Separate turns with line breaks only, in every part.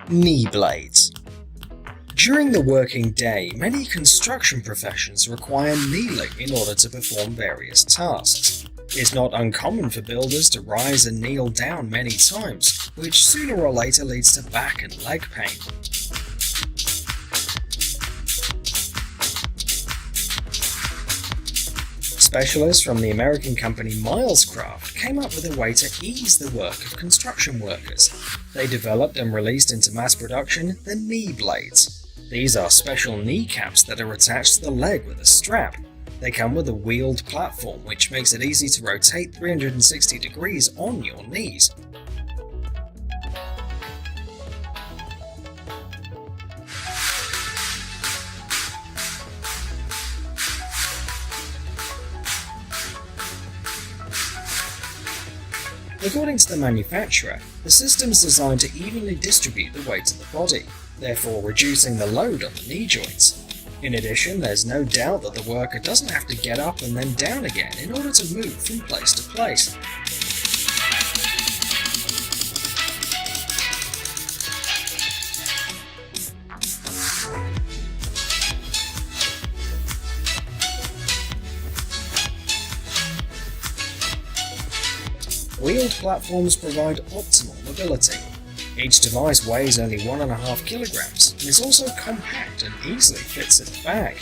Knee blades. During the working day, many construction professions require kneeling in order to perform various tasks. It's not uncommon for builders to rise and kneel down many times, which sooner or later leads to back and leg pain. Specialists from the American company Milescraft came up with a way to ease the work of construction workers. They developed and released into mass production the knee blades. These are special kneecaps that are attached to the leg with a strap. They come with a wheeled platform which makes it easy to rotate 360 degrees on your knees. According to the manufacturer, the system is designed to evenly distribute the weight of the body, therefore reducing the load on the knee joints. In addition, there's no doubt that the worker doesn't have to get up and then down again in order to move from place to place. Wheeled platforms provide optimal mobility. Each device weighs only 1.5 kilograms and is also compact and easily fits in a bag.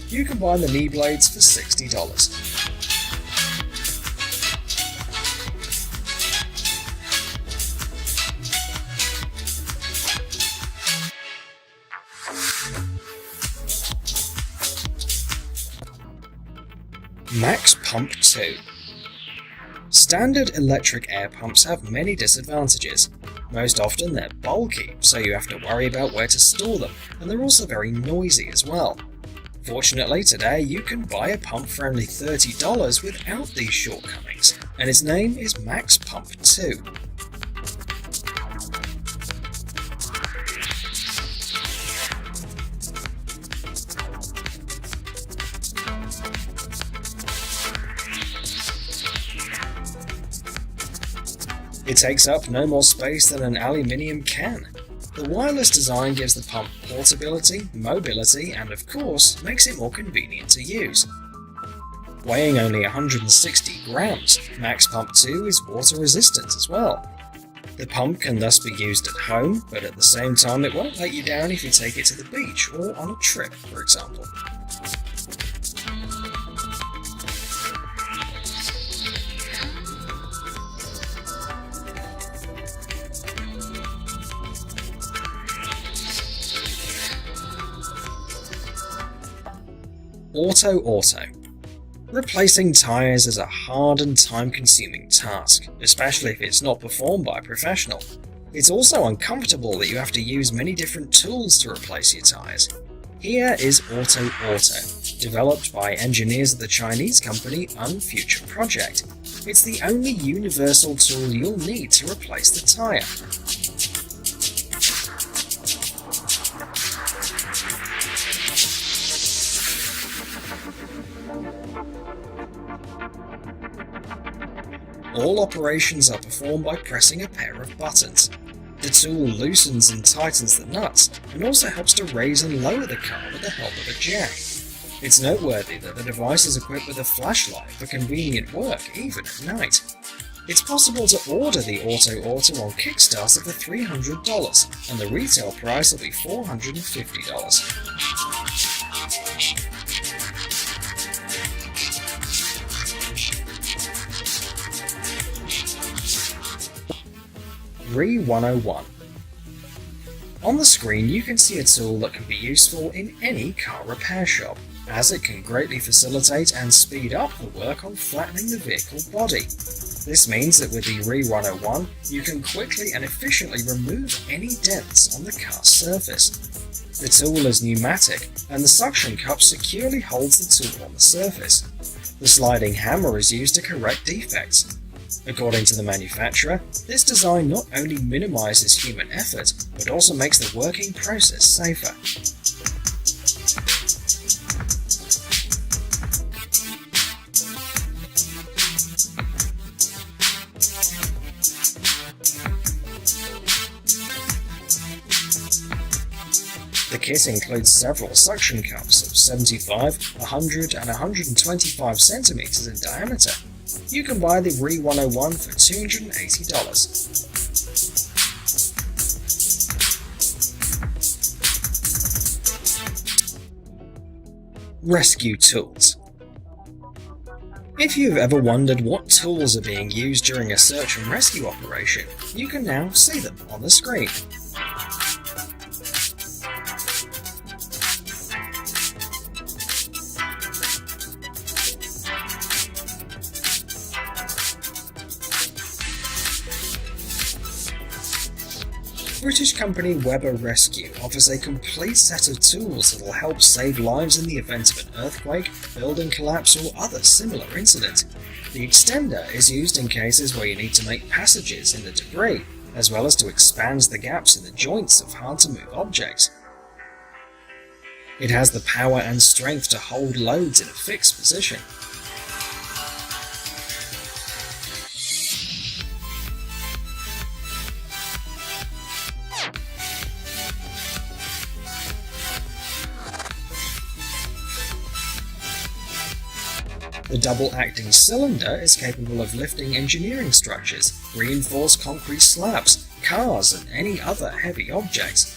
You can buy the knee blades for $60. Max Pump 2. Standard electric air pumps have many disadvantages. Most often they're bulky, so you have to worry about where to store them, and they're also very noisy as well. Fortunately, today you can buy a pump for only $30 without these shortcomings, and its name is Max Pump 2. It takes up no more space than an aluminium can. The wireless design gives the pump portability, mobility, and of course, makes it more convenient to use. Weighing only 160 grams, Max Pump 2 is water resistant as well. The pump can thus be used at home, but at the same time it won't let you down if you take it to the beach or on a trip, for example. AutoAuto. Replacing tyres is a hard and time-consuming task, especially if it's not performed by a professional. It's also uncomfortable that you have to use many different tools to replace your tyres. Here is AutoAuto, developed by engineers of the Chinese company Future Project. It's the only universal tool you'll need to replace the tyre. All operations are performed by pressing a pair of buttons. The tool loosens and tightens the nuts, and also helps to raise and lower the car with the help of a jack. It's noteworthy that the device is equipped with a flashlight for convenient work, even at night. It's possible to order the AutoAuto on Kickstarter for $300, and the retail price will be $450. Re101. On the screen you can see a tool that can be useful in any car repair shop, as it can greatly facilitate and speed up the work on flattening the vehicle body. This means that with the Re101 you can quickly and efficiently remove any dents on the car's surface. The tool is pneumatic, and the suction cup securely holds the tool on the surface. The sliding hammer is used to correct defects. According to the manufacturer, this design not only minimizes human effort, but also makes the working process safer. The kit includes several suction cups of 75, 100 and 125 centimeters in diameter. You can buy the RE101 for $280. Rescue tools. If you've ever wondered what tools are being used during a search and rescue operation, you can now see them on the screen. British company Weber Rescue offers a complete set of tools that will help save lives in the event of an earthquake, building collapse or other similar incident. The extender is used in cases where you need to make passages in the debris, as well as to expand the gaps in the joints of hard-to-move objects. It has the power and strength to hold loads in a fixed position. The double-acting cylinder is capable of lifting engineering structures, reinforced concrete slabs, cars and any other heavy objects.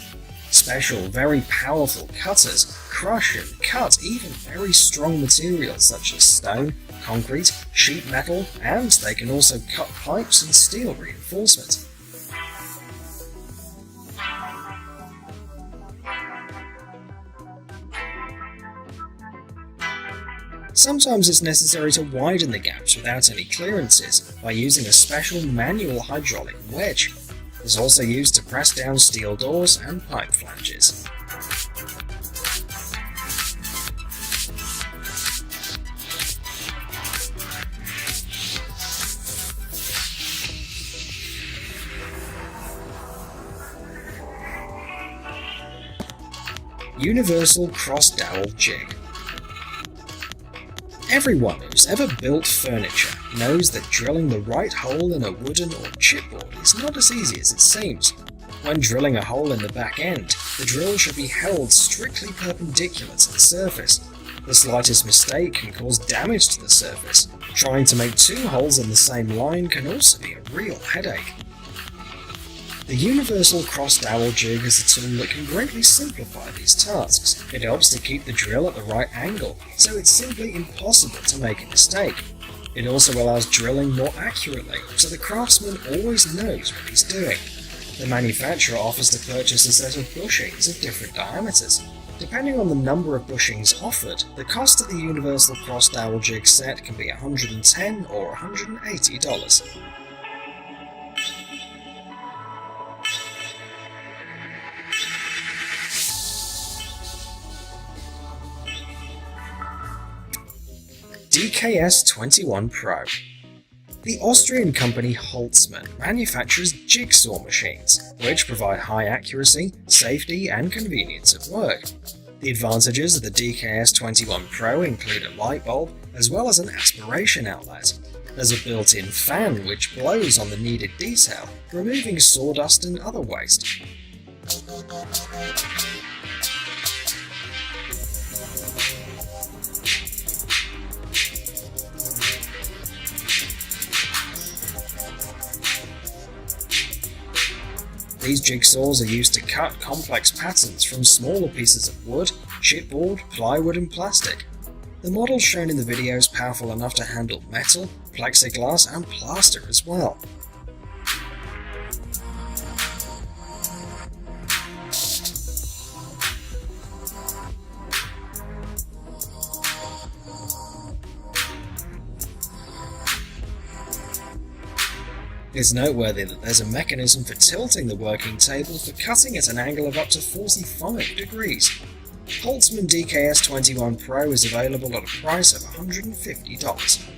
Special, very powerful cutters crush and cut even very strong materials such as stone, concrete, sheet metal, and they can also cut pipes and steel reinforcement. Sometimes it's necessary to widen the gaps without any clearances by using a special manual hydraulic wedge. It's also used to press down steel doors and pipe flanges. Universal cross-dowel jig. Everyone who's ever built furniture knows that drilling the right hole in a wooden or chipboard is not as easy as it seems. When drilling a hole in the back end, the drill should be held strictly perpendicular to the surface. The slightest mistake can cause damage to the surface. Trying to make two holes in the same line can also be a real headache. The Universal Cross-Dowel Jig is a tool that can greatly simplify these tasks. It helps to keep the drill at the right angle, so it's simply impossible to make a mistake. It also allows drilling more accurately, so the craftsman always knows what he's doing. The manufacturer offers to purchase a set of bushings of different diameters. Depending on the number of bushings offered, the cost of the Universal Cross-Dowel Jig set can be $110 or $180. DKS21 Pro. The Austrian company Holzmann manufactures jigsaw machines, which provide high accuracy, safety, and convenience at work. The advantages of the DKS21 Pro include a light bulb, as well as an aspiration outlet. There's a built-in fan which blows on the needed detail, removing sawdust and other waste. These jigsaws are used to cut complex patterns from smaller pieces of wood, chipboard, plywood and plastic. The model shown in the video is powerful enough to handle metal, plexiglass and plaster as well. It's noteworthy that there's a mechanism for tilting the working table for cutting at an angle of up to 45 degrees. Holzmann DKS21 Pro is available at a price of $150.